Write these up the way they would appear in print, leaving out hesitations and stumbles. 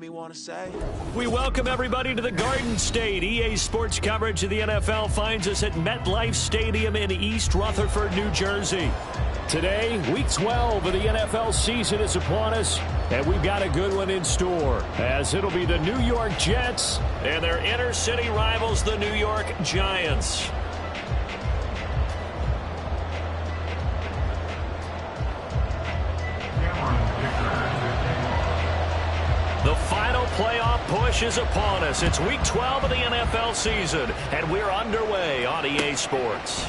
We welcome everybody to the Garden State. EA Sports coverage of the NFL finds us at MetLife Stadium in East Rutherford, New Jersey. Today, Week 12 of the NFL season is upon us, and we've got a good one in store, as it'll be the New York Jets and their inner-city rivals, the New York Giants. The final playoff push is upon us. It's Week 12 of the NFL season, and we're underway on EA Sports.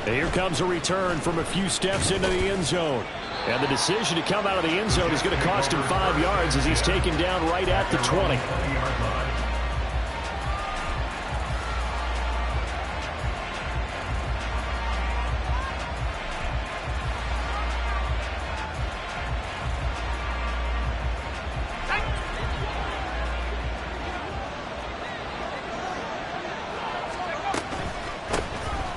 And here comes a return from a few steps into the end zone. And the decision to come out of the end zone is going to cost him 5 yards as he's taken down right at the 20.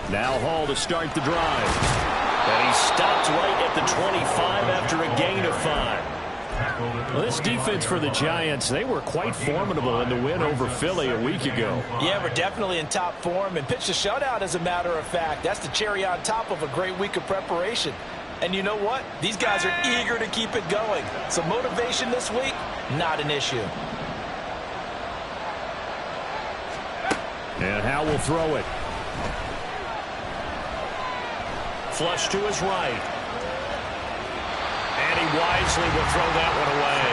Now Hall to start the drive. And he stopped right at the 25 after a gain of 5. Well, this defense for the Giants, they were quite formidable in the win over Philly a week ago. Yeah, we're definitely in top form and pitched a shutout, as a matter of fact. That's the cherry on top of a great week of preparation. And you know what? These guys are eager to keep it going. So motivation this week, not an issue. And Howe will throw it. Flush to his right. And he wisely will throw that one away.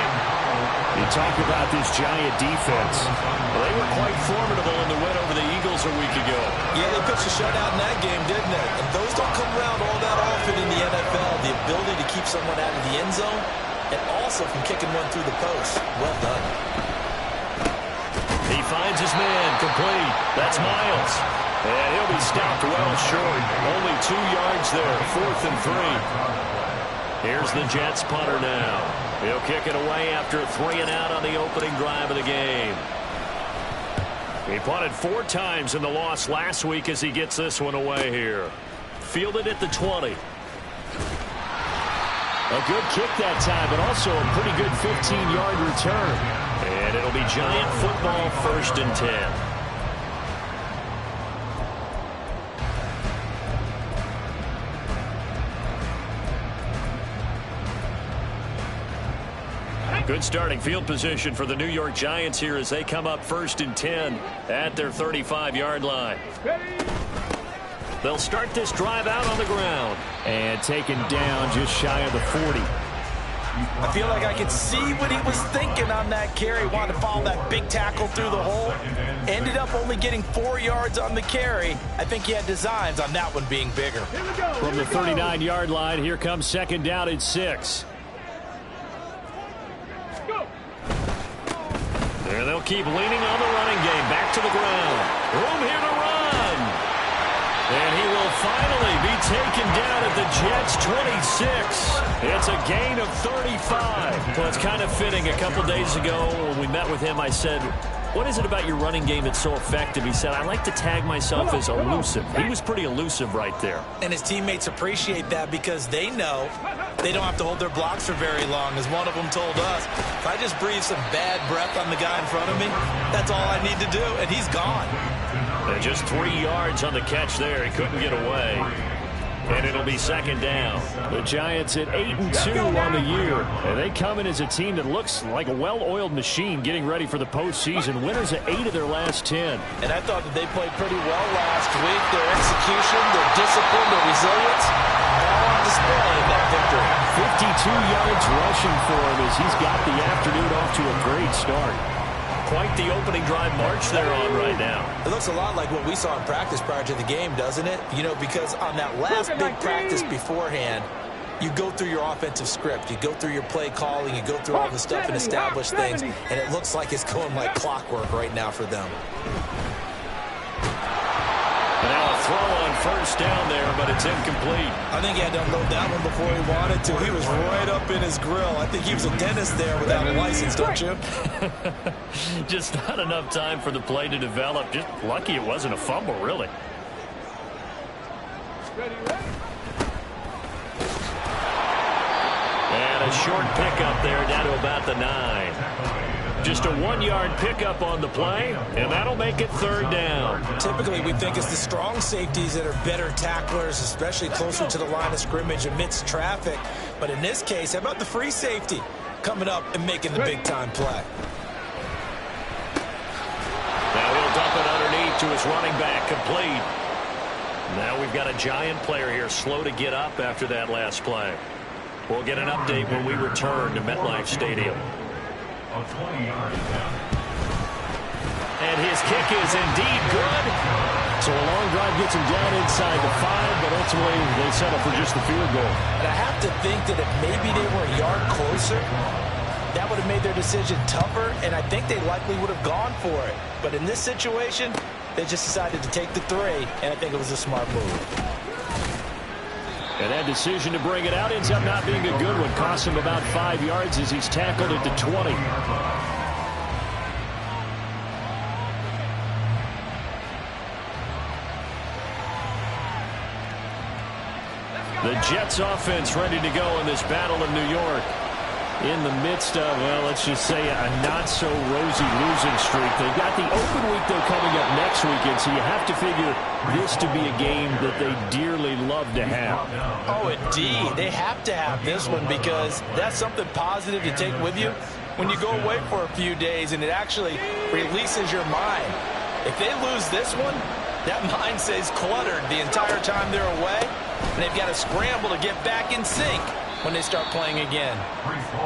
You talk about this Giant defense. Well, they were quite formidable in the win over the Eagles a week ago. Yeah, they pitched a shutout in that game, didn't they? And those don't come around all that often in the NFL. The ability to keep someone out of the end zone and also from kicking one through the post. Well done. He finds his man, complete. That's Miles. And he'll be stopped well short. Only 2 yards there, 4th and 3. Here's the Jets punter now. He'll kick it away after a 3 and out on the opening drive of the game. He punted 4 times in the loss last week as he gets this one away here. Fielded at the 20. A good kick that time, but also a pretty good 15-yard return. And it'll be Giant football, 1st and 10. Good starting field position for the New York Giants here as they come up 1st and 10 at their 35-yard line. They'll start this drive out on the ground. And taken down just shy of the 40. I feel like I could see what he was thinking on that carry. Wanted to follow that big tackle through the hole. Ended up only getting 4 yards on the carry. I think he had designs on that one being bigger. From the 39-yard line, here comes 2nd down at 6. And they'll keep leaning on the running game. Back to the ground. Room here to run. And he will finally be taken down at the Jets' 26. It's a gain of 35. Well, it's kind of fitting. A couple days ago when we met with him, I said, what is it about your running game that's so effective? He said, I like to tag myself as elusive. He was pretty elusive right there. And his teammates appreciate that because they know they don't have to hold their blocks for very long. As one of them told us, if I just breathe some bad breath on the guy in front of me, that's all I need to do, and he's gone. And just 3 yards on the catch there. He couldn't get away. And it'll be 2nd down. The Giants at 8-2 on the year. And they come in as a team that looks like a well-oiled machine getting ready for the postseason. Winners at 8 of their last 10. And I thought that they played pretty well last week. Their execution, their discipline, their resilience, all on display in that victory. 52 yards rushing for him as he's got the afternoon off to a great start. Quite the opening drive march they're on right now. It looks a lot like what we saw in practice prior to the game, doesn't it? You know, because on that last big practice beforehand, you go through your offensive script. You go through your play calling. You go through all the stuff and establish things. And it looks like it's going like clockwork right now for them. And now a throw on 1st down there, but it's incomplete. I think he had to unload that one before he wanted to. He was right up in his grill. I think he was a dentist there without a license, don't you? Just not enough time for the play to develop. Just lucky it wasn't a fumble, really. And a short pickup there down to about the 9. Just a 1-yard pickup on the play, and that'll make it third down. Typically, we think it's the strong safeties that are better tacklers, especially closer to the line of scrimmage amidst traffic. But in this case, how about the free safety coming up and making the big-time play? Now he'll dump it underneath to his running back, complete. Now we've got a giant player here, slow to get up after that last play. We'll get an update when we return to MetLife Stadium. And his kick is indeed good. So a long drive gets him down inside the 5, but ultimately they settle for just the field goal. And I have to think that if maybe they were a yard closer, that would have made their decision tougher, and I think they likely would have gone for it. But in this situation, they just decided to take the 3, and I think it was a smart move. And that decision to bring it out ends up not being a good one. Costs him about 5 yards as he's tackled at the 20. The Jets offense ready to go in this battle of New York. In the midst of, well, let's just say a not-so-rosy losing streak. They've got the open week, though, coming up next weekend, so you have to figure this to be a game that they dearly love to have. Oh, indeed. They have to have this one because that's something positive to take with you when you go away for a few days, and it actually releases your mind. If they lose this one, that mind stays cluttered the entire time they're away, and they've got to scramble to get back in sync when they start playing again.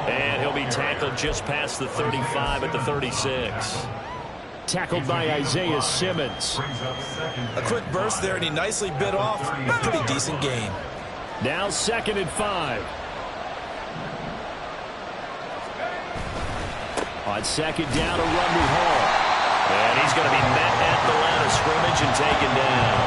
And he'll be tackled just past the 35 at the 36. Tackled by Isaiah Simmons. A quick burst there, and he nicely bit off a pretty decent gain. Now 2nd and 5. On 2nd down, a run to Hall. And he's going to be met at the line of scrimmage and taken down.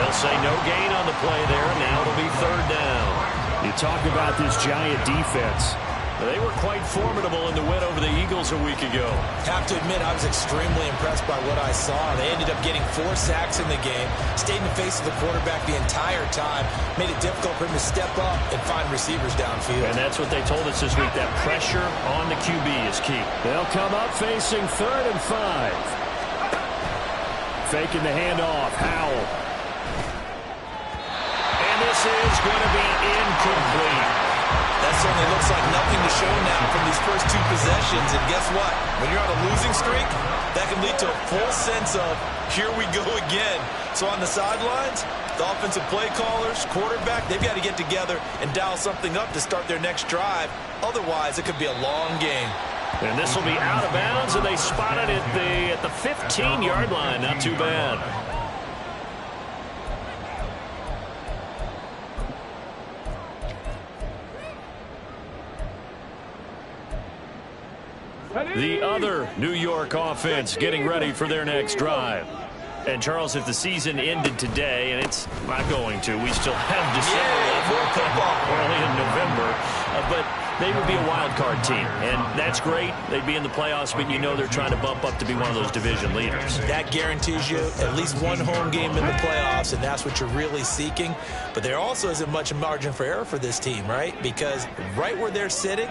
They'll say no gain on the play there, and now it'll be 3rd down. You talk about this giant defense. They were quite formidable in the win over the Eagles a week ago. Have to admit, I was extremely impressed by what I saw. They ended up getting 4 sacks in the game, stayed in the face of the quarterback the entire time, made it difficult for him to step up and find receivers downfield. And that's what they told us this week, that pressure on the QB is key. They'll come up facing 3rd and 5. Faking the handoff, Howell. This is going to be incomplete. That certainly looks like nothing to show now from these first 2 possessions. And guess what? When you're on a losing streak, that can lead to a full sense of, here we go again. So on the sidelines, the offensive play callers, quarterback, they've got to get together and dial something up to start their next drive. Otherwise, it could be a long game. And this will be out of bounds, and they spot it at the 15-yard line. Not too bad. The other New York offense getting ready for their next drive. And, Charles, if the season ended today, and it's not going to, we still have December left, early in November, but they would be a wild card team, and that's great. They'd be in the playoffs, but you know they're trying to bump up to be one of those division leaders. That guarantees you at least one home game in the playoffs, and that's what you're really seeking. But there also isn't much margin for error for this team, right? Because right where they're sitting,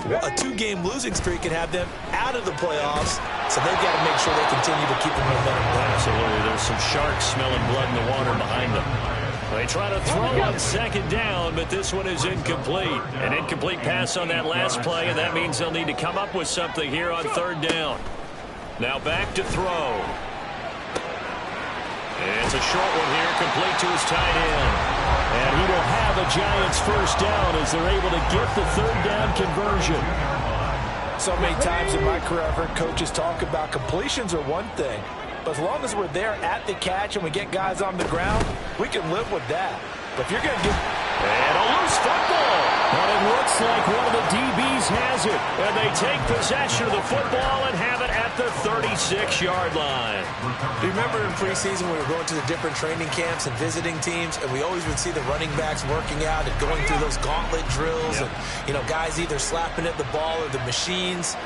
a 2-game losing streak can have them out of the playoffs, so they've got to make sure they continue to keep the momentum going. Absolutely. There's some sharks smelling blood in the water behind them. They try to throw on 2nd down, but this one is incomplete. An incomplete pass on that last play, and that means they'll need to come up with something here on 3rd down. Now back to throw. It's a short one here, complete to his tight end. And he will have a Giants 1st down as they're able to get the 3rd down conversion. So many times in my career, I've heard coaches talk about completions are one thing, but as long as we're there at the catch and we get guys on the ground, we can live with that. But if you're going to get... And a loose football. But it looks like one of the DBs has it. And they take possession of the football and have it at the 36-yard line. Do you remember in preseason when we were going to the different training camps and visiting teams, and we always would see the running backs working out and going through those gauntlet drills, and, you know, guys either slapping at the ball or the machines.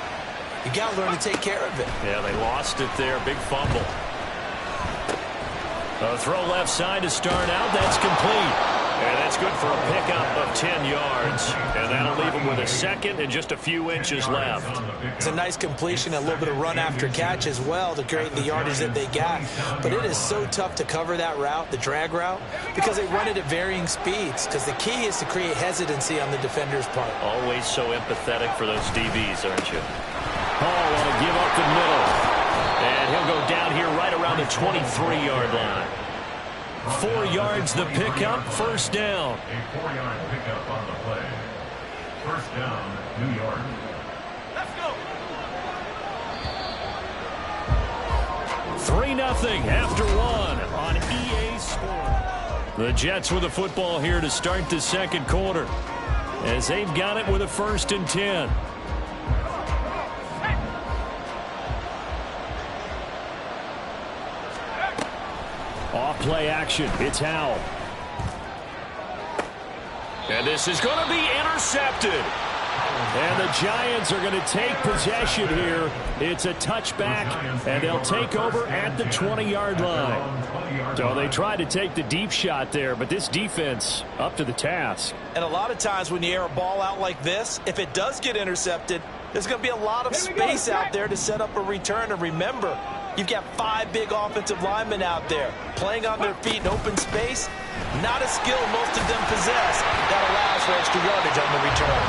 You got to learn to take care of it. Yeah, they lost it there. Big fumble. A throw left side to start out. That's complete. And that's good for a pickup of 10 yards. And that'll leave him with a second and just a few inches left. It's a nice completion, a little bit of run after catch as well to create the yardage that they got. But it is so tough to cover that route, the drag route, because they run it at varying speeds. Because the key is to create hesitancy on the defender's part. Always so empathetic for those DBs, aren't you? Hall want to give up the middle. And he'll go down here right around the 23-yard line. 4 yards the pickup, first down. A 4-yard pickup on the play. First down, New York. Let's go. 3-0 after 1 on EA Sports. The Jets with the football here to start the second quarter, as they've got it with a 1st and 10. Off play action. It's Howell. And this is going to be intercepted. And the Giants are going to take possession here. It's a touchback, and they'll take over at the 20-yard line. So they tried to take the deep shot there, but this defense up to the task. And a lot of times when you air a ball out like this, if it does get intercepted, there's going to be a lot of space out there to set up a return. And remember, you've got 5 big offensive linemen out there playing on their feet in open space. Not a skill most of them possess that allows for extra yardage on the return.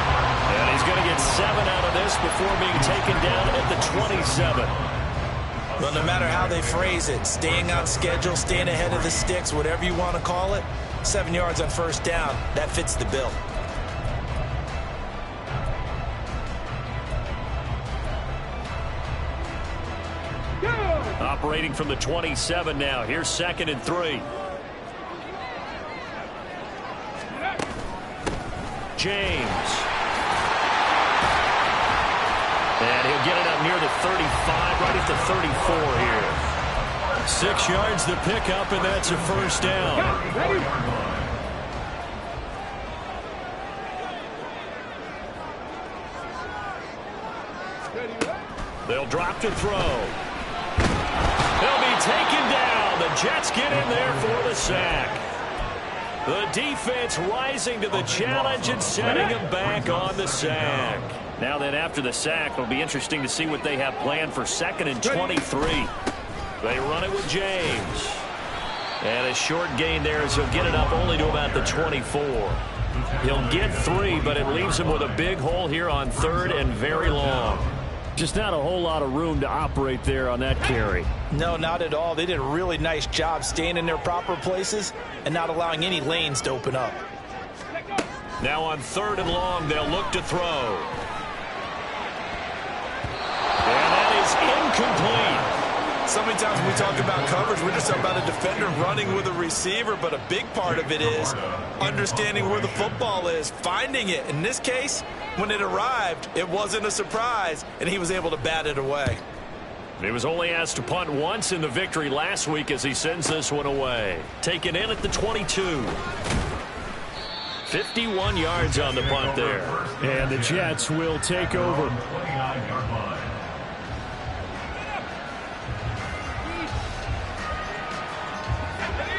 And he's going to get 7 out of this before being taken down at the 27. Well, no matter how they phrase it, staying on schedule, staying ahead of the sticks, whatever you want to call it, 7 yards on first down, that fits the bill. Operating from the 27 now. Here's 2nd and 3. James. And he'll get it up near the 35, right at the 34 here. 6 yards the pickup, and that's a first down. They'll drop to throw. He'll be taken down. The Jets get in there for the sack. The defense rising to the challenge and setting him back on the sack. Now then, after the sack, it'll be interesting to see what they have planned for 2nd and 23. They run it with James. And a short gain there as he'll get it up only to about the 24. He'll get 3, but it leaves him with a big hole here on 3rd and very long. Just not a whole lot of room to operate there on that carry. No, not at all. They did a really nice job staying in their proper places and not allowing any lanes to open up. Now on 3rd and long, they'll look to throw. And that is incomplete. So many times when we talk about coverage, we're just talking about a defender running with a receiver, but a big part of it is understanding where the football is, finding it. In this case, when it arrived, it wasn't a surprise, and he was able to bat it away. He was only asked to punt once in the victory last week as he sends this one away. Taken in at the 22. 51 yards on the punt there. And the Jets will take over.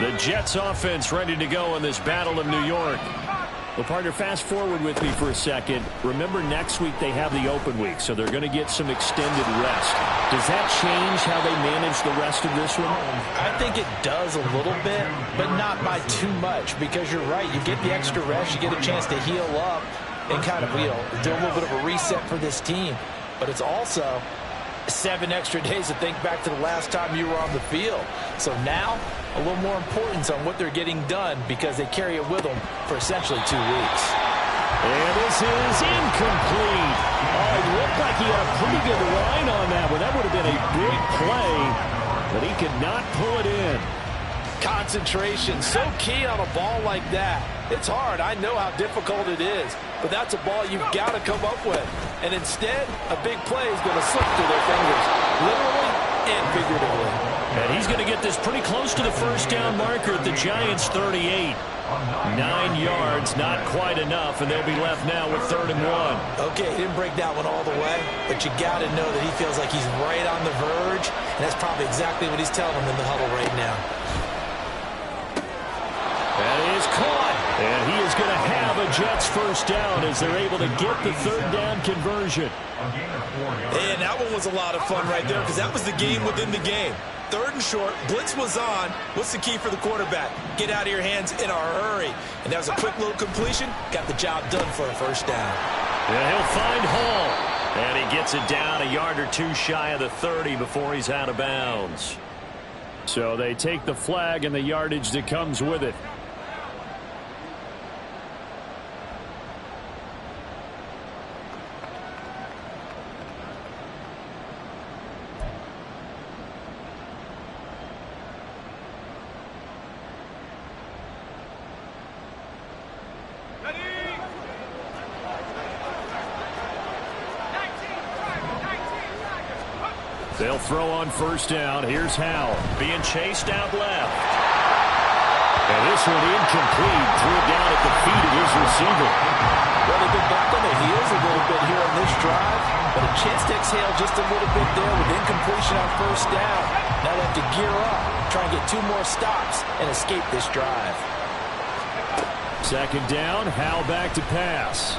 The Jets offense ready to go in this Battle of New York. Well, partner, fast forward with me for a second. Remember, next week they have the open week, so they're going to get some extended rest. Does that change how they manage the rest of this one? I think it does a little bit, but not by too much, because you're right. You get the extra rest, you get a chance to heal up and kind of, do a little bit of a reset for this team. But it's also 7 extra days to think back to the last time you were on the field. So now, a little more importance on what they're getting done because they carry it with them for essentially 2 weeks. And this is incomplete. Oh, it looked like he had a pretty good line on that one. That would have been a big play, but he could not pull it in. Concentration, so key on a ball like that. It's hard. I know how difficult it is, but that's a ball you've got to come up with. And instead, a big play is going to slip through their fingers, literally and figuratively. And he's going to get this pretty close to the first down marker at the Giants' 38. 9 yards, not quite enough, and they'll be left now with 3rd and 1. Okay, he didn't break that one all the way, but you got to know that he feels like he's right on the verge, and that's probably exactly what he's telling them in the huddle right now. That is caught. And he is going to have a Jets first down as they're able to get the third down conversion. And that one was a lot of fun right there because that was the game within the game. Third and short, blitz was on. What's the key for the quarterback? Get out of your hands in a hurry. And that was a quick little completion. Got the job done for a first down. And he'll find Hall. And he gets it down a yard or two shy of the 30 before he's out of bounds. So they take the flag and the yardage that comes with it. They'll throw on first down. Here's Howell being chased out left. And this one incomplete. Threw it down at the feet of his receiver. Well, they've been back on their heels a little bit here on this drive, but a chance to exhale just a little bit there with incompletion on first down. Now they have to gear up, try and get 2 more stops, and escape this drive. Second down, Howell back to pass.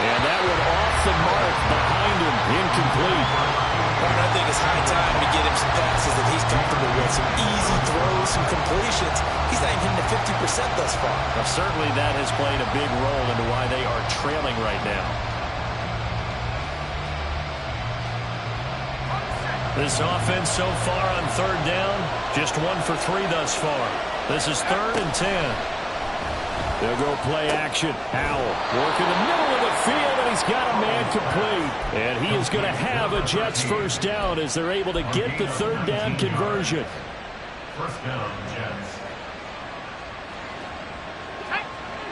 And that one off the mark behind him, incomplete. Well, I think it's high time to get him some passes that he's comfortable with. Some easy throws, some completions. He's not even hitting the 50% thus far. Well, certainly that has played a big role into why they are trailing right now. This offense so far on third down, just 1 for 3 thus far. This is 3rd and 10. They'll go play action. Howell working the middle of the field, and he's got a man complete. And he is going to have a Jets first down as they're able to get the third down conversion. First down, Jets.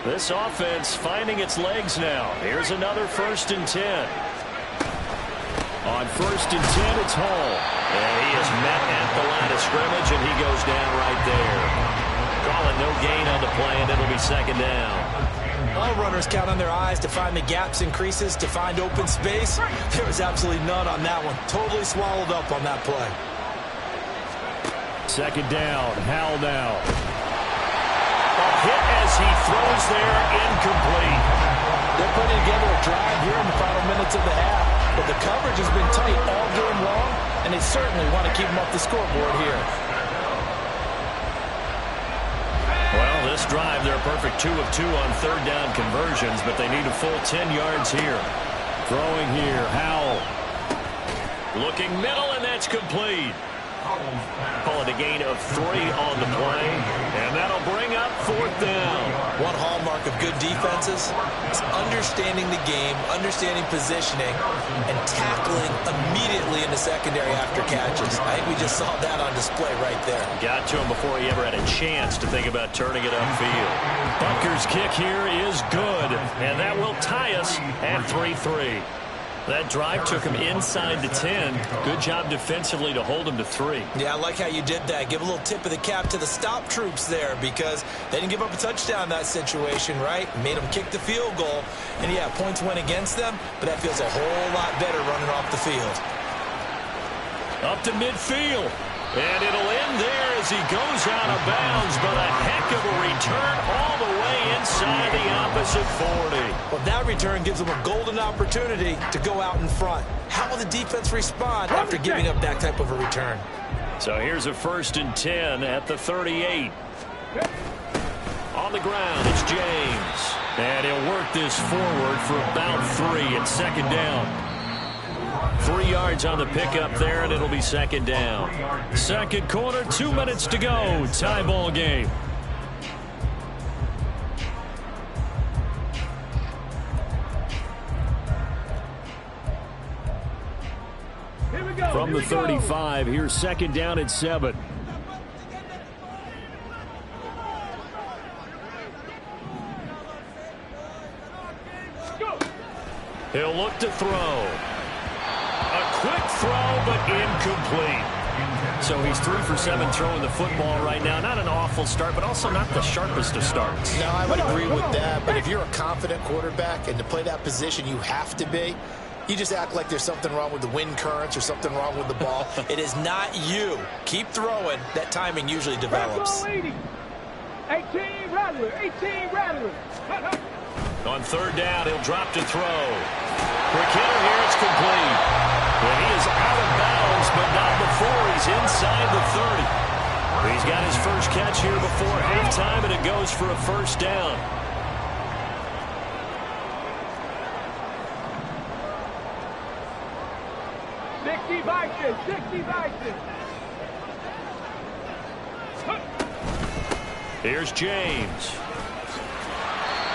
This offense finding its legs now. Here's another 1st and 10. On 1st and 10, it's Hall. And he is met at the line of scrimmage, and he goes down right there. Call it no gain on the play, and it'll be 2nd down. All runners count on their eyes to find the gaps and creases, to find open space. There was absolutely none on that one. Totally swallowed up on that play. 2nd down, Howell now. A hit as he throws there, incomplete. They're putting together a drive here in the final minutes of the half, but the coverage has been tight all game long, and they certainly want to keep them off the scoreboard here. Well, this drive, they're a perfect 2 of 2 on third down conversions, but they need a full 10 yards here. Throwing here, Howell. Looking middle, and that's complete. Call it a gain of 3 on the play, and that'll bring up 4th down. One hallmark of good defenses is understanding the game, understanding positioning, and tackling immediately in the secondary after catches. I think we just saw that on display right there. Got to him before he ever had a chance to think about turning it upfield. Butker's kick here is good, and that will tie us at 3-3. That drive took him inside the 10. Good job defensively to hold him to 3. Yeah, I like how you did that. Give a little tip of the cap to the stop troops there because they didn't give up a touchdown in that situation, right? Made them kick the field goal. And, yeah, points went against them, but that feels a whole lot better running off the field. Up to midfield. And it'll end there as he goes out of bounds, but a heck of a return all the way inside the opposite 40. Well, that return gives them a golden opportunity to go out in front. How will the defense respond after giving up that type of a return? So here's a 1st and 10 at the 38. On the ground, it's James. And he'll work this forward for about 3 at 2nd down. 3 yards on the pickup there, and it'll be 2nd down. 2nd quarter, 2 minutes to go. Tie ball game. From the 35, here's 2nd down at 7. He'll look to throw. A quick throw, but incomplete. So he's 3 for 7 throwing the football right now. Not an awful start, but also not the sharpest of starts. No, I would agree with that. But if you're a confident quarterback and to play that position, you have to be. You just act like there's something wrong with the wind currents or something wrong with the ball. It is not you. Keep throwing. That timing usually develops. 18 Rattler, 18 Rattler. On third down, he'll drop to throw. Quick hitter here, it's complete. And he is out of bounds, but not before he's inside the 30. He's got his first catch here before halftime, and it goes for a first down. Here's James.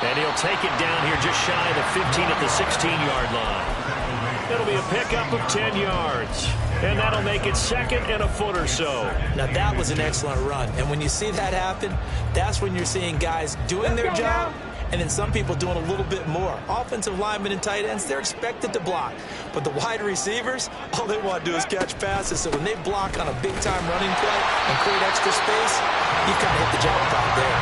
And he'll take it down here just shy of the 15 at the 16-yard line. It'll be a pickup of 10 yards. And that'll make it second and a foot or so. Now, that was an excellent run. And when you see that happen, that's when you're seeing guys doing their job and then some people doing a little bit more. Offensive linemen and tight ends, they're expected to block. But the wide receivers, all they want to do is catch passes. So when they block on a big-time running play and create extra space, you kind of hit the jackpot there.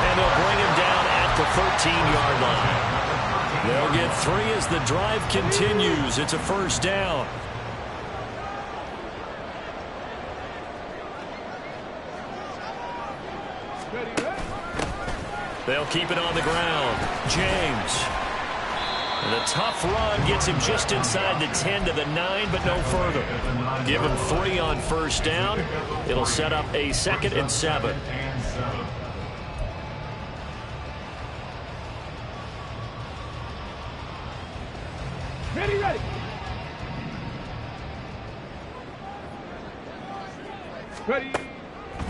And they'll bring him down at the 13-yard line. They'll get 3 as the drive continues. It's a first down. They'll keep it on the ground. James. And the tough run gets him just inside the 10 to the 9, but no further. Give him 3 on first down. It'll set up a 2nd and 7. Ready.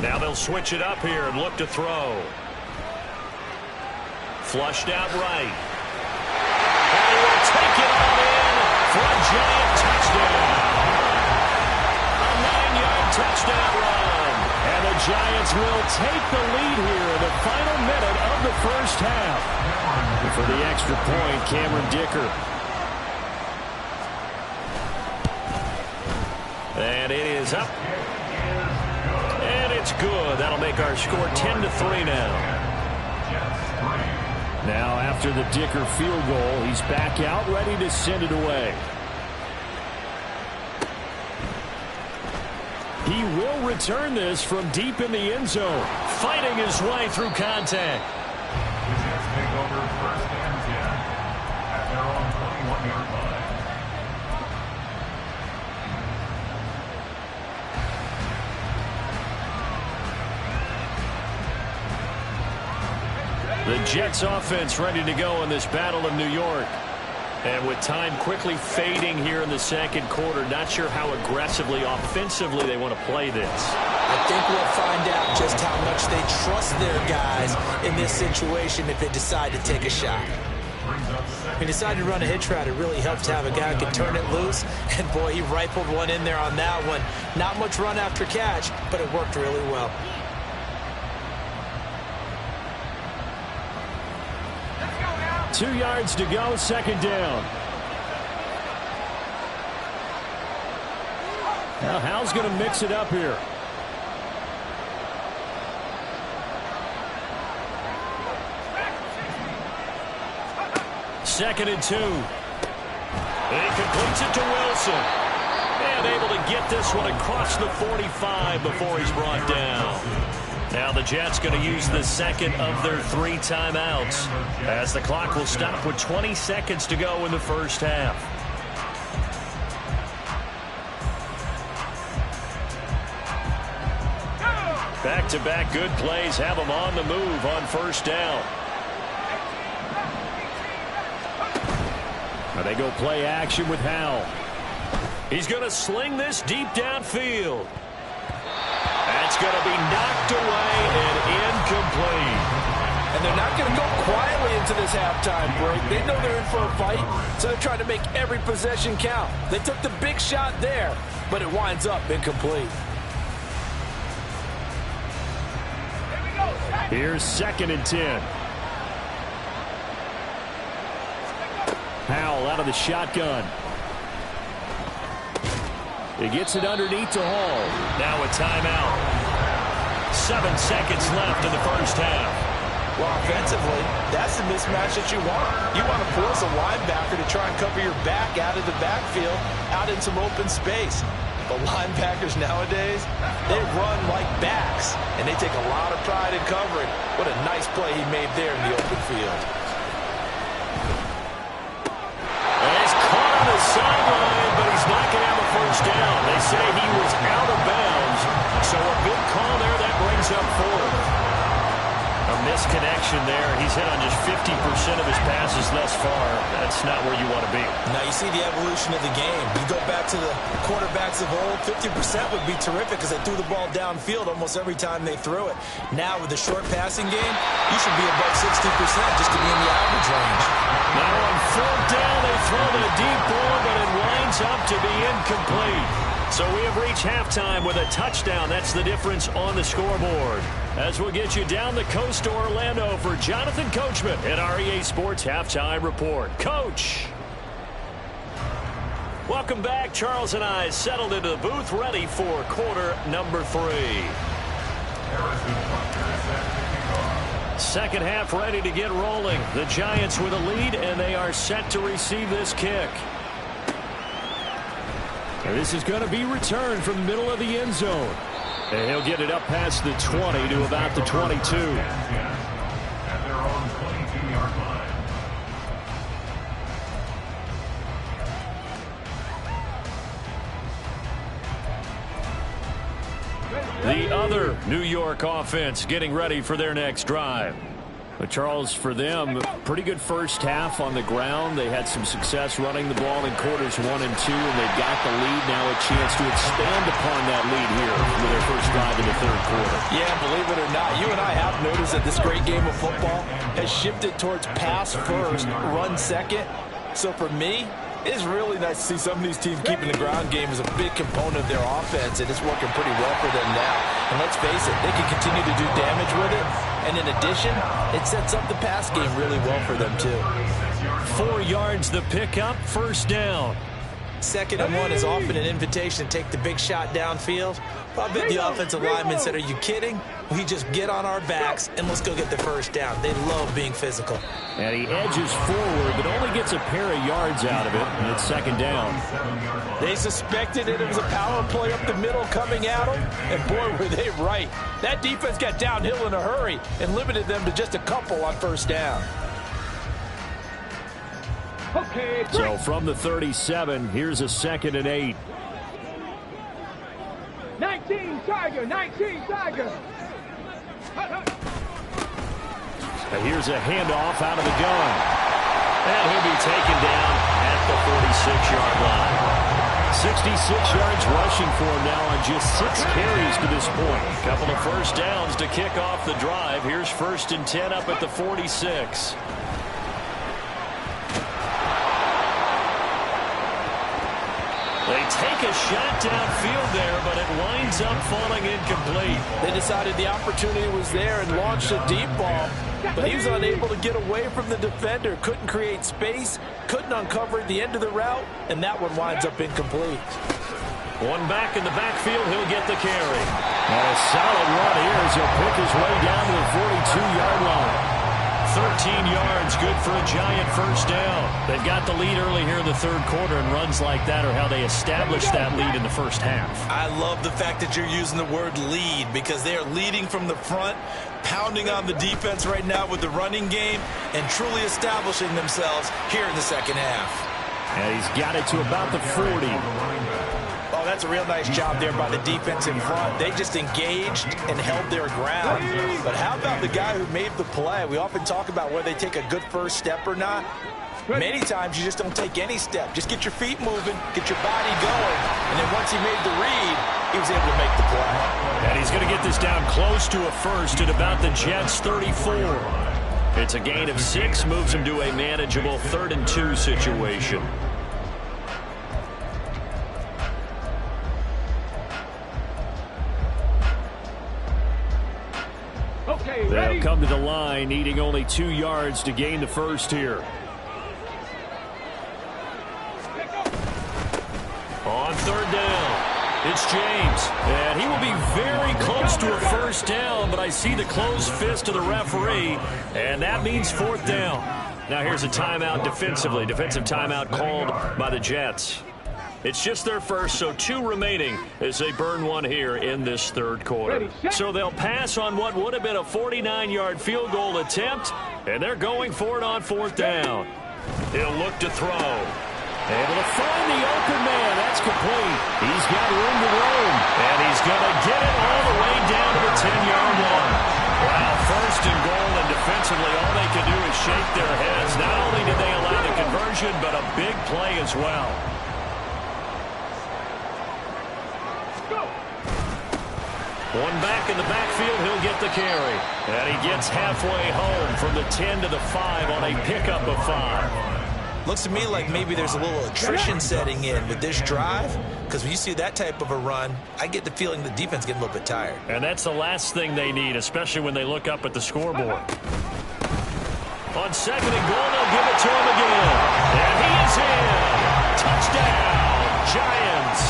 Now they'll switch it up here and look to throw. Flushed out right. And he will take it all in for a giant touchdown. A 9-yard touchdown run. And the Giants will take the lead here in the final minute of the first half. And for the extra point, Cameron Dicker. And it is up. And it's good. That'll make our score 10-3 now. Now, after the Dicker field goal, he's back out, ready to send it away. He will return this from deep in the end zone, fighting his way through contact. The Jets take over 1st and 10 at their own 21-yard line. The Jets offense ready to go in this Battle of New York. And with time quickly fading here in the second quarter, not sure how aggressively, offensively they want to play this. I think we'll find out just how much they trust their guys in this situation if they decide to take a shot. He decided to run a hitch route. It really helps to have a guy who can turn it loose. And, boy, he rifled one in there on that one. Not much run after catch, but it worked really well. 2 yards to go, second down. Now Hal's going to mix it up here. Second and 2. And he completes it to Wilson. And able to get this one across the 45 before he's brought down. Now the Jets going to use the second of their 3 timeouts as the clock will stop with 20 seconds to go in the first half. Back-to-back good plays have them on the move on first down. Now they go play action with Hal. He's going to sling this deep downfield. That's going to be knocked away and incomplete. And they're not going to go quietly into this halftime break. They know they're in for a fight, so they're trying to make every possession count. They took the big shot there, but it winds up incomplete. Here's 2nd and 10. Howell out of the shotgun. He gets it underneath to Hall. Now a timeout. 7 seconds left in the first half. Well, offensively, that's the mismatch that you want. You want to force a linebacker to try and cover your back out of the backfield, out in some open space. But linebackers nowadays, they run like backs, and they take a lot of pride in covering. What a nice play he made there in the open field. And he's caught on the sideline, but he's not going to have a first down. They say he was out of bounds, so a good call there. That brings up fourth. A misconnection there. He's hit on just 50% of his passes thus far. That's not where you want to be. Now you see the evolution of the game. You go back to the quarterbacks of old, 50% would be terrific because they threw the ball downfield almost every time they threw it. Now with the short passing game, you should be above 60% just to be in the average range. Now on fourth down, they throw the deep ball, but it winds up to be incomplete. So we have reached halftime with a touchdown. That's the difference on the scoreboard. As we'll get you down the coast to Orlando for Jonathan Coachman at REA Sports Halftime Report. Coach! Welcome back. Charles and I settled into the booth ready for quarter number 3. Second half ready to get rolling. The Giants with a lead, and they are set to receive this kick. And this is going to be returned from the middle of the end zone. And he'll get it up past the 20 to about the 22. At their own 22-yard line. The other New York offense getting ready for their next drive. But Charles, for them, pretty good first half on the ground. They had some success running the ball in quarters 1 and 2, and they got the lead. Now a chance to expand upon that lead here with their first drive in the third quarter. Yeah, believe it or not, you and I have noticed that this great game of football has shifted towards pass first, run second. So for me, it's really nice to see some of these teams keeping the ground game as a big component of their offense, and it's working pretty well for them now. And let's face it, they can continue to do damage with it. And in addition, it sets up the pass game really well for them, too. 4 yards the pickup, first down. 2nd and 1 is often an invitation to take the big shot downfield. But I bet the offensive linemen said, are you kidding? We just get on our backs and let's go get the first down. They love being physical. And he edges forward, but only gets a pair of yards out of it, and it's 2nd down. They suspected it was a power play up the middle coming at them, and boy, were they right. That defense got downhill in a hurry and limited them to just a couple on first down. Okay, So from the 37, here's a 2nd and 8. 19 Tiger, 19 Tiger. And here's a handoff out of the gun. And he'll be taken down at the 46-yard line. 66 yards rushing for him now on just 6 carries to this point. A couple of first downs to kick off the drive. Here's 1st and 10 up at the 46. They take a shot downfield there, but it winds up falling incomplete. They decided the opportunity was there and launched a deep ball, but he was unable to get away from the defender. Couldn't create space, couldn't uncover the end of the route, and that one winds up incomplete. One back in the backfield, he'll get the carry. And a solid run here as he'll pick his way down to the 42-yard line. 13 yards, good for a Giant first down. They've got the lead early here in the third quarter, and runs like that are how they established that lead in the first half. I love the fact that you're using the word lead because they are leading from the front, pounding on the defense right now with the running game, and truly establishing themselves here in the second half. And he's got it to about the 40. Oh, that's a real nice job there by the defense in front. They just engaged and held their ground. But how about the guy who made the play? We often talk about whether they take a good first step or not. Many times you just don't take any step. Just get your feet moving, get your body going, and then once he made the read, he was able to make the play. And he's going to get this down close to a first at about the Jets' 34. It's a gain of 6, moves him to a manageable 3rd and 2 situation. They'll come to the line, needing only 2 yards to gain the first here. On 3rd down, it's James. And he will be very close to a first down, but I see the closed fist of the referee, and that means 4th down. Now here's a timeout defensively. Defensive timeout called by the Jets. It's just their first, so 2 remaining as they burn one here in this third quarter. So they'll pass on what would have been a 49-yard field goal attempt, and they're going for it on 4th down. He'll look to throw. Able to find the open man. That's complete. He's got room to roam, and he's going to get it all the way down to the 10-yard line. Wow, 1st and goal, and defensively all they can do is shake their heads. Not only did they allow the conversion, but a big play as well. One back in the backfield, he'll get the carry. And he gets halfway home from the 10 to the 5 on a pickup of 5. Looks to me like maybe there's a little attrition setting in with this drive, because when you see that type of a run, I get the feeling the defense getting a little bit tired. And that's the last thing they need, especially when they look up at the scoreboard. On 2nd and goal, they'll give it to him again. And he is in. Touchdown, Giants.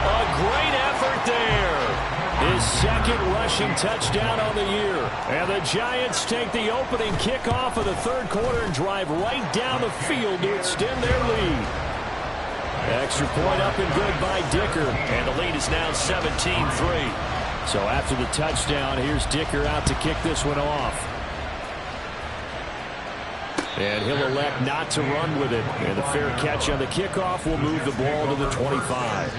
A great effort there. His 2nd rushing touchdown on the year. And the Giants take the opening kickoff of the 3rd quarter and drive right down the field to extend their lead. Extra point up and good by Dicker. And the lead is now 17-3. So after the touchdown, here's Dicker out to kick this one off. And he'll elect not to run with it. And the fair catch on the kickoff will move the ball to the 25.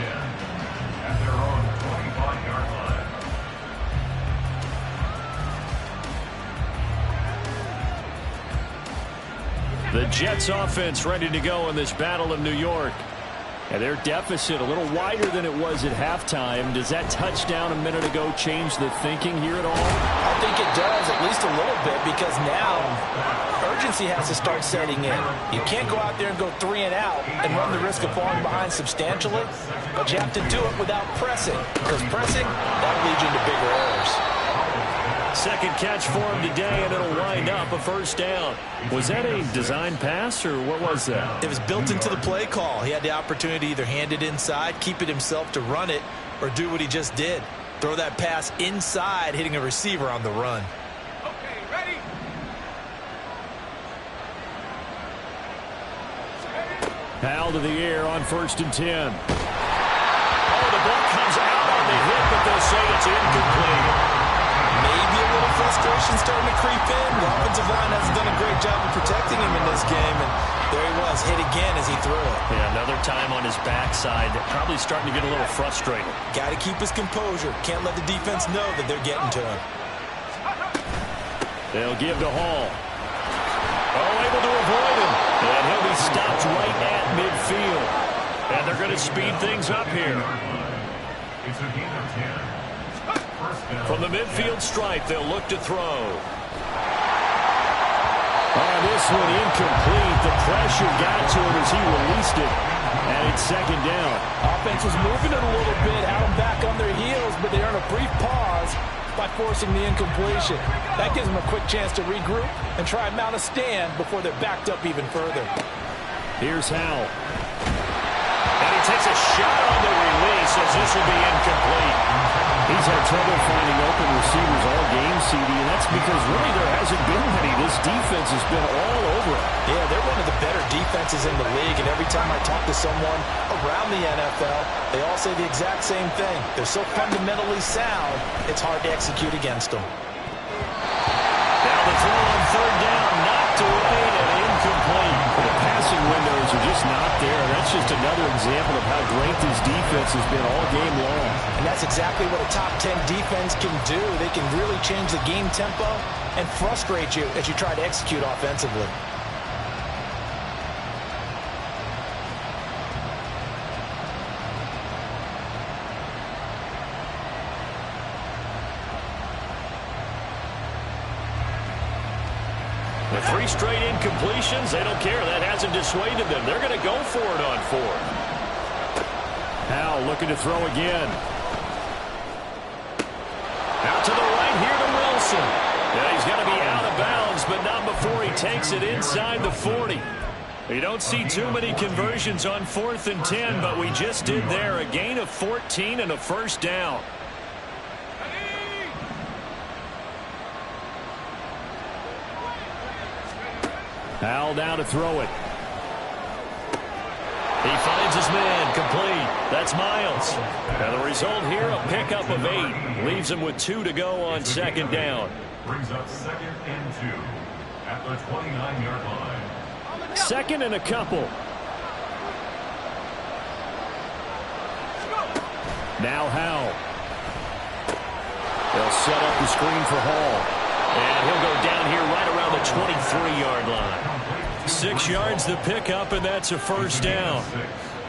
At their own 25-yard line. The Jets offense ready to go in this Battle of New York. And their deficit a little wider than it was at halftime. Does that touchdown a minute ago change the thinking here at all? I think it does, at least a little bit, because now urgency has to start setting in. You can't go out there and go 3 and out and run the risk of falling behind substantially, but you have to do it without pressing, because pressing, that'll lead you into bigger errors. 2nd catch for him today, and it'll wind up a 1st down. Was that a design pass, or what was that? It was built into the play call. He had the opportunity to either hand it inside, keep it himself to run it, or do what he just did. Throw that pass inside, hitting a receiver on the run. Okay, ready? Hal to the air on 1st and 10. Oh, the ball comes out on the hit, but they'll say it's incomplete. Maybe a little frustration starting to creep in. The offensive line hasn't done a great job of protecting him in this game, and there he was, hit again as he threw it. Yeah, another time on his backside, probably starting to get a little frustrated. Got to keep his composure. Can't let the defense know that they're getting to him. They'll give to Hall. Oh, able to avoid him. And he'll be stopped right at midfield. And they're going to speed things up here. It's a gain of 10. From the midfield stripe, they'll look to throw. This one incomplete. The pressure got to him as he released it. And it's 2nd down. Offense was moving it a little bit, had them back on their heels, but they earn a brief pause by forcing the incompletion. That gives them a quick chance to regroup and try and mount a stand before they're backed up even further. Here's Howell. And he takes a shot on the release as this will be incomplete. He's had trouble finding open receivers all game, CD, and that's because really there hasn't been many. This defense has been all over it. Yeah, they're one of the better defenses in the league, and every time I talk to someone around the NFL, they all say the exact same thing. They're so fundamentally sound, it's hard to execute against them. Now the throw on 3rd down, knocked away and incomplete. The passing windows are just not there. That's just another example of how great this defense has been all game long. And that's exactly what a top 10 defense can do. They can really change the game tempo and frustrate you as you try to execute offensively. With 3 straight incompletions, they don't care. That hasn't dissuaded them. They're going to go for it on 4th. Howell looking to throw again. Out to the right here to Wilson. Yeah, he's going to be out of bounds, but not before he takes it inside the 40. You don't see too many conversions on 4th and 10, but we just did there. A gain of 14 and a 1st down. Howell down to throw it. He finds his man. That's Miles. And the result here, a pickup of 8. Leaves him with 2 to go on second down. Brings up 2nd and 2 at the 29-yard line. Second and a couple. Now Howell. They'll set up the screen for Hall. And he'll go down here right around the 23-yard line. 6 yards the pickup, and that's a first down.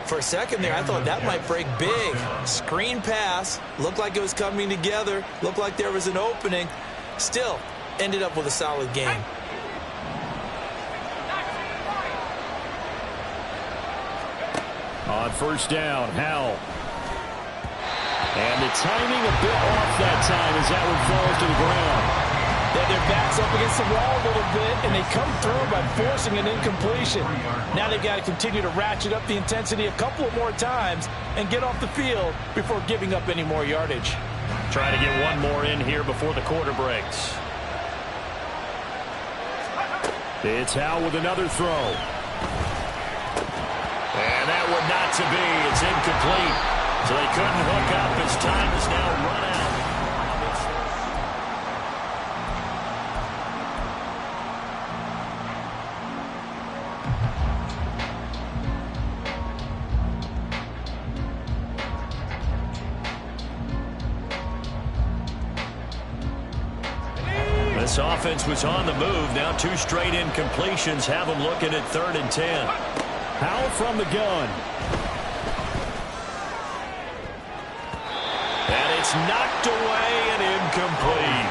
For a second there, I thought that might break big. Screen pass. Looked like it was coming together. Looked like there was an opening. Still, ended up with a solid game. On first down, Howell. And the timing a bit off that time as that one falls to the ground. Their backs up against the wall a little bit, and they come through by forcing an incompletion. Now they've got to continue to ratchet up the intensity a couple more times and get off the field before giving up any more yardage. Trying to get one more in here before the quarter breaks. It's Howell with another throw. And that one not to be. It's incomplete. So they couldn't hook up as time is now run out. This offense was on the move. Now 2 straight incompletions have them looking at 3rd and 10. Howell from the gun. And it's knocked away and incomplete.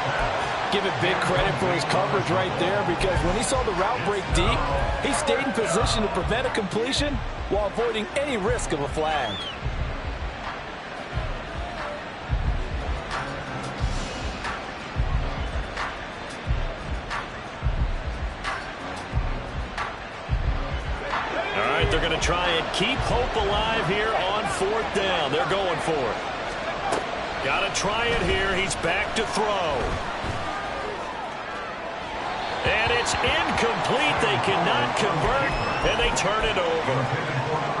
Give it big credit for his coverage right there, because when he saw the route break deep, he stayed in position to prevent a completion while avoiding any risk of a flag. They're going to try and keep hope alive here on 4th down. They're going for it. Got to try it here. He's back to throw. And it's incomplete. They cannot convert, and they turn it over.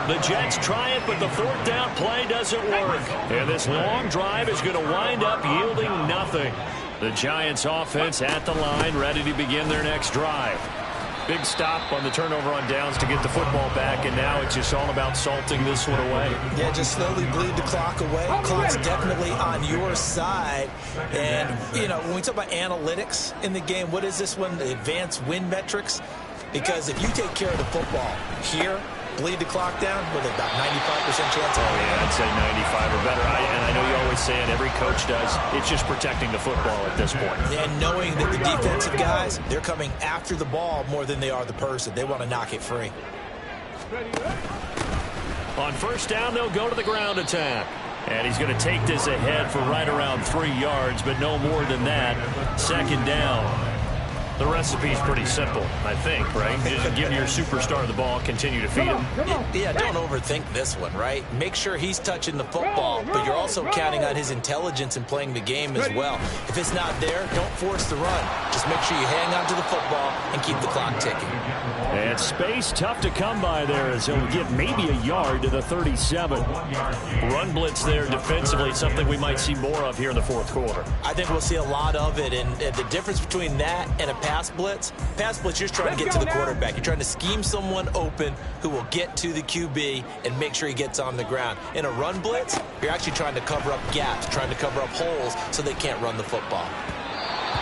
The Jets try it, but the 4th down play doesn't work. And this long drive is going to wind up yielding nothing. The Giants offense at the line, ready to begin their next drive. Big stop on the turnover on downs to get the football back, and now it's just all about salting this one away. Yeah, just slowly bleed the clock away. Clock's definitely on your side. And, you know, when we talk about analytics in the game, what is this one? The advanced win metrics? Because if you take care of the football here, bleed the clock down with about 95% chance. Oh, yeah, I'd say 95 or better. And I know you always say it, every coach does. It's just protecting the football at this point. And knowing that the defensive guys, they're coming after the ball more than they are the person. They want to knock it free. On first down, they'll go to the ground attack. And he's going to take this ahead for right around 3 yards, but no more than that. 2nd down. The recipe's pretty simple, I think, right? Just give your superstar the ball, continue to feed him. Yeah, don't overthink this one, right? Make sure he's touching the football, but you're also counting on his intelligence in playing the game as well. If it's not there, don't force the run. Just make sure you hang on to the football and keep the clock ticking. And space tough to come by there as he'll get maybe a yard to the 37. Run blitz there defensively, something we might see more of here in the 4th quarter. I think we'll see a lot of it, and the difference between that and a pass blitz, you're trying to get to the quarterback. You're trying to scheme someone open who will get to the QB and make sure he gets on the ground. In a run blitz, you're actually trying to cover up gaps, trying to cover up holes so they can't run the football.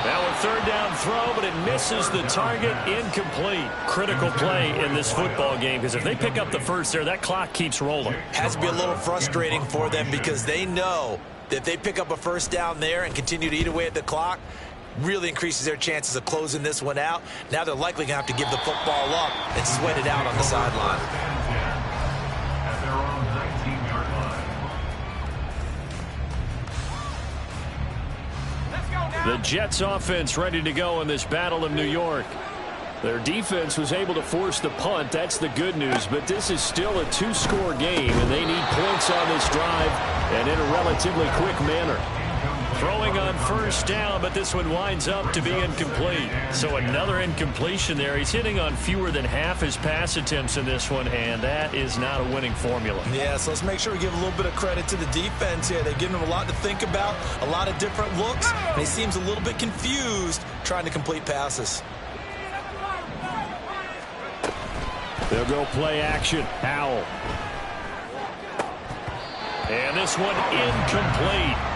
Now a 3rd down throw, but it misses the target, incomplete. Critical play in this football game, because if they pick up the first there, that clock keeps rolling. Has to be a little frustrating for them, because they know that if they pick up a first down there and continue to eat away at the clock, really increases their chances of closing this one out. Now they're likely going to have to give the football up and sweat it out on the sideline. At their own 19-yard line. The Jets offense ready to go in this Battle of New York. Their defense was able to force the punt. That's the good news. But this is still a 2-score game, and they need points on this drive and in a relatively quick manner. Throwing on first down, but this one winds up to be incomplete. So another incompletion there. He's hitting on fewer than half his pass attempts in this one, and that is not a winning formula. Yeah, so let's make sure we give a little bit of credit to the defense here. They've given him a lot to think about, a lot of different looks, and he seems a little bit confused trying to complete passes. They'll go play action. Howell. And this one incomplete.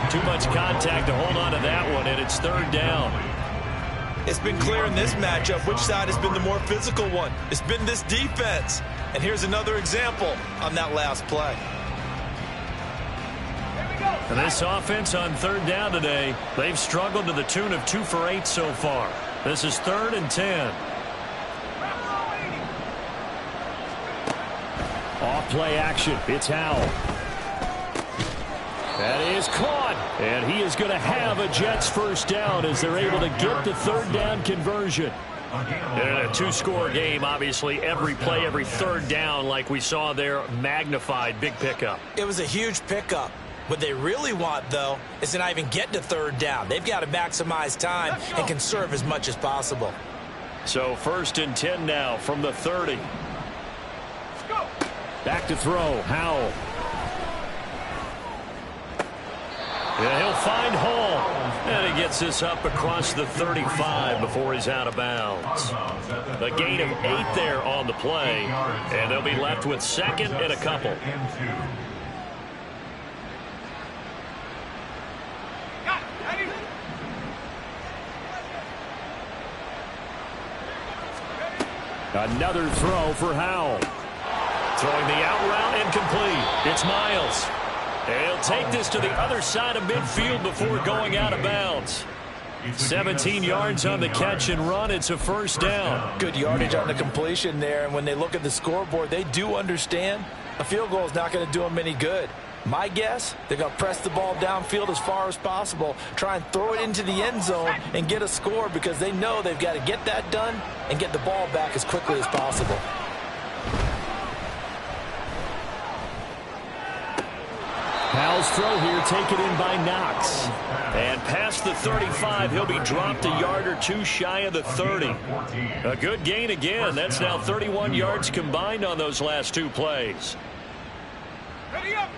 Too much contact to hold on to that one, and it's third down. It's been clear in this matchup which side has been the more physical one. It's been this defense. And here's another example on that last play. And this offense on third down today, they've struggled to the tune of 2 for 8 so far. This is 3rd and 10. Off play action. It's Howell. That is caught. And he is going to have a Jets first down as they're able to get the third down conversion. And in a 2-score game, obviously, every play, every third down, like we saw there, magnified, big pickup. It was a huge pickup. What they really want, though, is to not even get to third down. They've got to maximize time and conserve as much as possible. So 1st and 10 now from the 30. Back to throw. Howell. And he'll find Hall. And he gets this up across the 35 before he's out of bounds. A gain of 8 there on the play. And they'll be left with 2nd and a couple. Another throw for Howell. Throwing the out route incomplete. It's Miles. And he'll take this to the other side of midfield before going out of bounds. 17 yards on the catch and run. It's a first down. Good yardage on the completion there. And when they look at the scoreboard, they do understand a field goal is not going to do them any good. My guess, they're going to press the ball downfield as far as possible, try and throw it into the end zone and get a score because they know they've got to get that done and get the ball back as quickly as possible. Howell's throw here taken in by Knox. And past the 35, he'll be dropped a yard or 2 shy of the 30. A good gain again. That's now 31 yards combined on those last 2 plays. Ready up.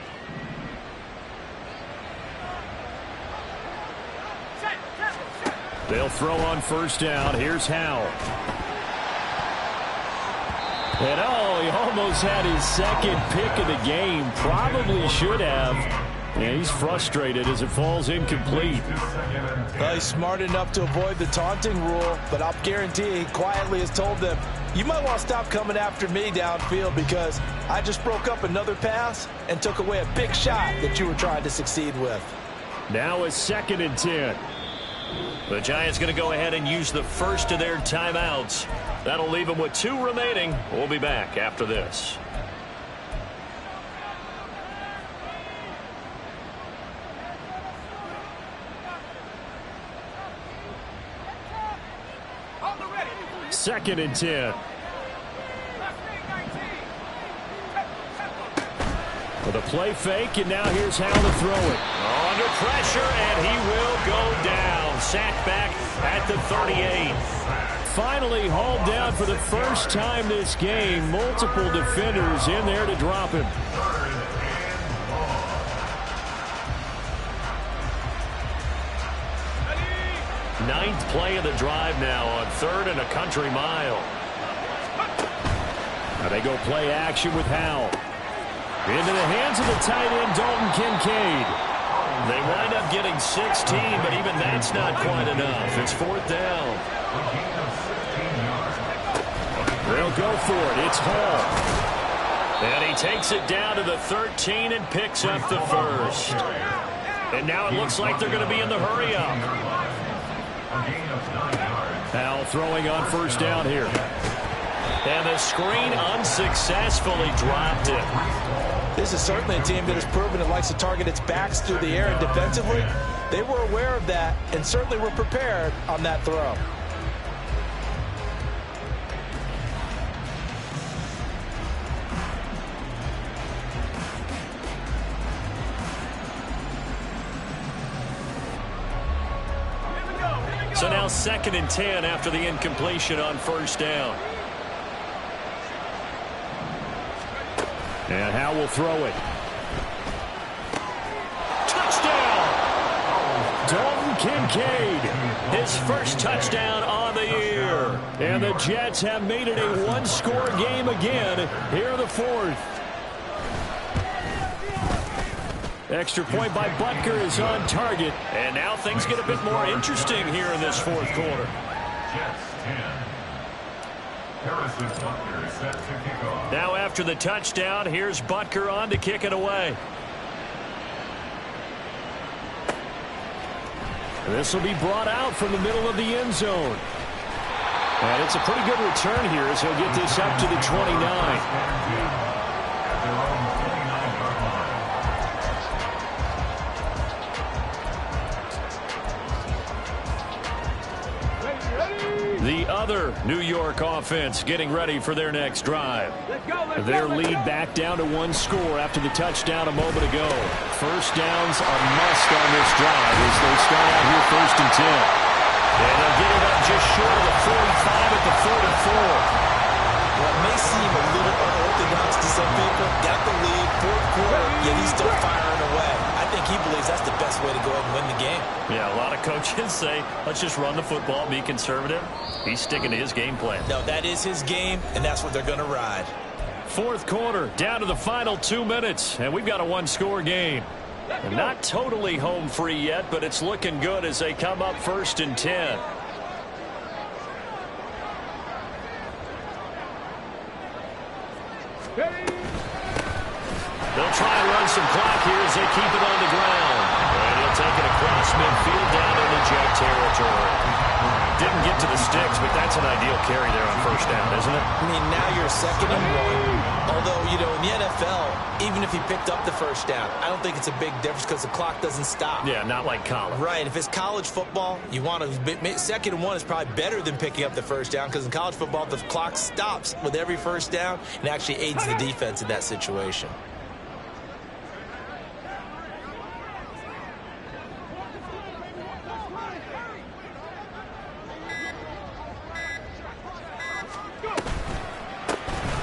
They'll throw on first down. Here's Howell. And he almost had his 2nd pick of the game. Probably should have. And he's frustrated as it falls incomplete. Well, he's smart enough to avoid the taunting rule, but I'll guarantee he quietly has told them, you might want to stop coming after me downfield because I just broke up another pass and took away a big shot that you were trying to succeed with. Now it's 2nd and 10. The Giants going to go ahead and use the first of their timeouts. That'll leave them with 2 remaining. We'll be back after this. Second and 10. With a play fake, and now here's how to throw it. Under pressure, and he will go down. Sacked back at the 38. Finally hauled down for the first time this game. Multiple defenders in there to drop him. Ninth play of the drive now on 3rd and a country mile. Now they go play action with Howell. Into the hands of the tight end, Dalton Kincaid. They wind up getting 16, but even that's not quite enough. It's 4th down. They'll go for it. It's Hall. And he takes it down to the 13 and picks up the first. And now it looks like they're going to be in the hurry-up. Howell throwing on first down here. And the screen unsuccessfully dropped it. This is certainly a team that has proven it likes to target its backs through the air, and defensively, they were aware of that and certainly were prepared on that throw. So now 2nd and 10 after the incompletion on first down. And Howe will throw it. Touchdown! Dalton Kincaid, his first touchdown on the year. And the Jets have made it a one-score game again here in the 4th. Extra point by Butker is on target. And now things get a bit more interesting here in this 4th quarter. Jets 10. Harrison Butker is set to kick off. Now after the touchdown, here's Butker on to kick it away. This will be brought out from the middle of the end zone. And it's a pretty good return here as he'll get this up to the 29. At their own 29-yard line. The other New York offense getting ready for their next drive. Their lead back down to one score after the touchdown a moment ago. First downs are must on this drive as they start out here 1st and 10. And they'll get it up just short of the 45 at the 44. Well, it may seem a little unorthodox to some people. Got the lead, 4th quarter, yet he's still firing away. I think he believes that's the best way to go ahead and win the game. Yeah, a lot of coaches say, let's just run the football, be conservative. He's sticking to his game plan. No, that is his game, and that's what they're going to ride. 4th quarter, down to the final 2 minutes, and we've got a one-score game. And not totally home free yet, but it's looking good as they come up 1st and 10. They'll try and run some clock here as they keep it on the ground. And he'll take it across midfield down into Jet territory. Didn't get to the sticks, but that's an ideal carry there on first down, isn't it? I mean, now you're 2nd and 1. Although, you know, in the NFL, even if he picked up the first down, I don't think it's a big difference because the clock doesn't stop. Yeah, not like college. Right. If it's college football, you want to 2nd and 1 is probably better than picking up the first down because in college football, the clock stops with every first down and actually aids the defense in that situation.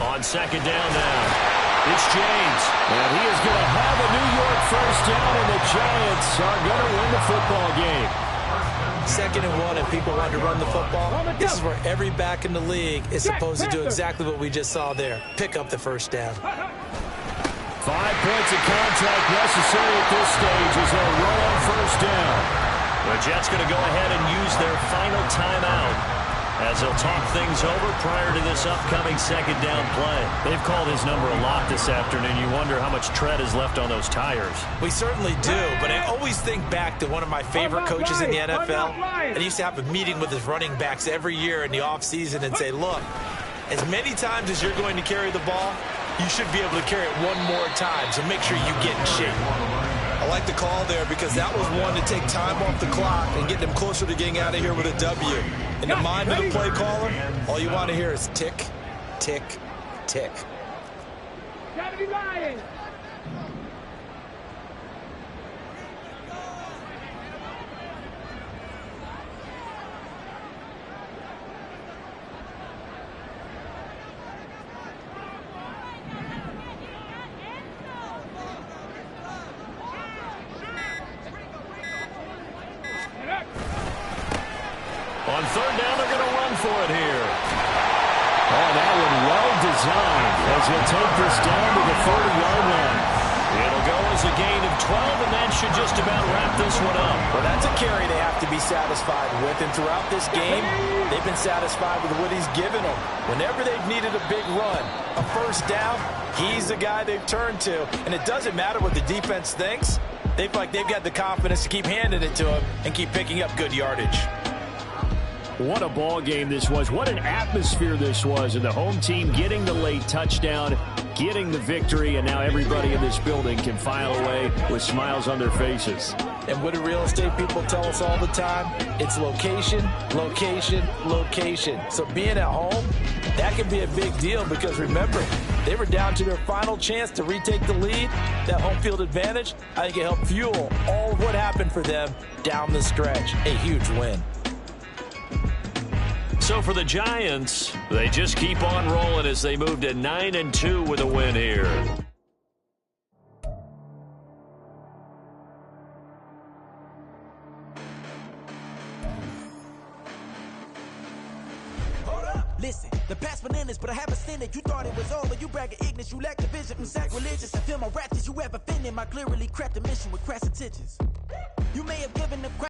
On 2nd down now, it's James. And he is going to have a New York first down, and the Giants are going to win the football game. 2nd and 1, and people want to run the football. This is where every back in the league is supposed to do exactly what we just saw there. Pick up the first down. 5 points of contact necessary at this stage as they'll run on first down. The Jets going to go ahead and use their final timeout as they'll talk things over prior to this upcoming 2nd down play. They've called his number a lot this afternoon. You wonder how much tread is left on those tires. We certainly do, but I always think back to one of my favorite coaches in the NFL. And he used to have a meeting with his running backs every year in the offseason and say, look, as many times as you're going to carry the ball, you should be able to carry it one more time, so make sure you get in shape. I like the call there because that was one to take time off the clock and get them closer to getting out of here with a W. In the mind of the play caller, all you want to hear is tick, tick, tick. On 3rd down, they're going to run for it here. Oh, that one well designed as he'll take this down to the 40-yard line. It'll go as a gain of 12, and that should just about wrap this one up. Well, that's a carry they have to be satisfied with. And throughout this game, they've been satisfied with what he's given them. Whenever they've needed a big run, a first down, he's the guy they've turned to. And it doesn't matter what the defense thinks. They feel like they've got the confidence to keep handing it to him and keep picking up good yardage. What a ball game this was. What an atmosphere this was. And the home team getting the late touchdown, getting the victory, and now everybody in this building can file away with smiles on their faces. And what do real estate people tell us all the time? It's location, location, location. So being at home, that can be a big deal because remember, they were down to their final chance to retake the lead. That home field advantage, I think it helped fuel all of what happened for them down the stretch. A huge win. so for the Giants, they just keep on rolling as they move to 9-2 with a win here. Listen, the past bananas, but I haven't seen it. You thought it was over. You bragging ignorance. You lack the vision from sacrilegious. I feel my raptures. You have offended my clearly crafted mission with crass intentions. You may have given the